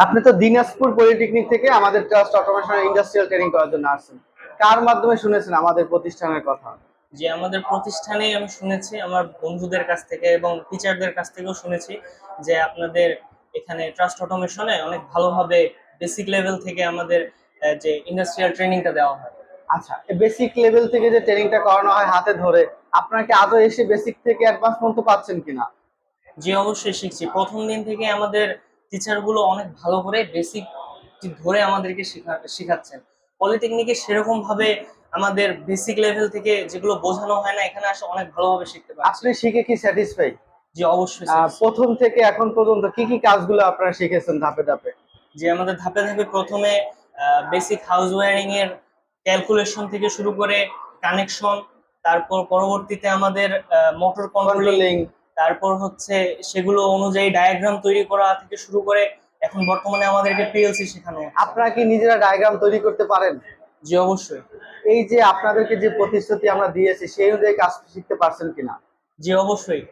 আপনি তো দিনাজপুর পলিটেকনিক থেকে আমাদের ট্রাস্ট অটোমেশন ইন্ডাস্ট্রিয়াল ট্রেনিং করার জন্য আসছেন। কার মাধ্যমে শুনেছেন আমাদের প্রতিষ্ঠানের কথা? যে আমাদের প্রতিষ্ঠানে আমি শুনেছি আমার বন্ধুদের কাছ থেকে এবং টিচারদের কাছ থেকেও শুনেছি যে আপনাদের এখানে ট্রাস্ট অটোমেশনে অনেক ভালোভাবে বেসিক লেভেল থেকে আমাদের যে ইন্ডাস্ট্রিয়াল ট্রেনিংটা দেওয়া হয়। আচ্ছা, বেসিক লেভেল থেকে যে ট্রেনিংটা করানো হয় হাতে ধরে, আপনারা কি আদৌ এসে বেসিক থেকে অ্যাডভান্স পর্যন্ত পাচ্ছেন কিনা? জি, অবশ্যই শিখছি। প্রথম দিন থেকে আমাদের টিচার গুলো অনেক ভালো করে বেসিক ধরে আমাদেরকে শিখাচ্ছেন। পলিটেকনিকে সেরকম ভাবে আমাদের বেসিক লেভেল থেকে যেগুলো বোঝানো হয় না, এখানে আসে অনেক ভালোভাবে শিখতে পারছি। আপনি শিখে কি স্যাটিসফাই? জি, অবশ্যই স্যাটিসফাইড। প্রথম থেকে এখন পর্যন্ত কি কি কাজগুলো আপনারা শিখেছেন ধাপে ধাপে? যে আমাদের ধাপে ধাপে প্রথমে বেসিক হাউস ওয়্যারিং এর ক্যালকুলেশন থেকে শুরু করে কানেকশন, তারপর পরবর্তীতে আমাদের মোটর কন্ট্রোলিং, কন্ট্রোলিং। তারপর হচ্ছে সেগুলো অনুযায়ী ডায়াগ্রাম তৈরি করা থেকে শুরু করে এখন বর্তমানে আমাদেরকে পিএলসি শেখানো হচ্ছে। আপনারা কি নিজেরা ডায়াগ্রাম তৈরি করতে পারেন? জি, অবশ্যই। এই যে আপনাদেরকে যে প্রতিশ্রুতি আমরা দিয়েছি সেই অনুযায়ী কাজ শিখতে পারছেন কিনা? জি, অবশ্যই।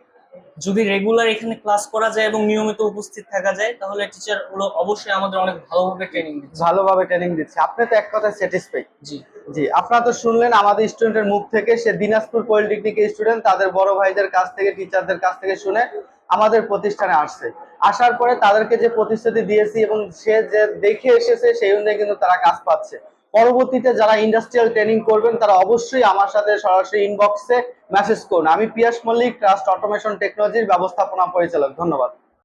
যদি রেগুলার এখানে ক্লাস করা যায় এবং নিয়মিত উপস্থিত থাকা যায় তাহলে টিচার গুলো অবশ্যই আমাদের অনেক ভালোভাবে ট্রেনিং দিচ্ছে। ভালোভাবে ট্রেনিং দিচ্ছে, আপনি তো এক কথায় স্যাটিসফাই। জি, জি, আপনারা তো শুনলেন আমাদের স্টুডেন্টের মুখ থেকে, সে দিনাজপুর পলিটেকনিকের স্টুডেন্ট, তাদের বড় ভাইদের কাছ থেকে, টিচারদের কাছ থেকে শুনে আমাদের প্রতিষ্ঠানে আসছে। আসার পরে তাদেরকে যে প্রতিশ্রুতি দিয়েছি এবং সে যে দেখে এসেছে সেই অনুযায়ী কিন্তু তারা কাজ পাচ্ছে। পরবর্তীতে যারা ইন্ডাস্ট্রিয়াল ট্রেনিং করবেন তারা অবশ্যই আমার সাথে সরাসরি ইনবক্সে মেসেজ করুন। আমি পিয়াস মল্লিক, ট্রাস্ট অটোমেশন টেকনোলজির ব্যবস্থাপনা পরিচালক। ধন্যবাদ।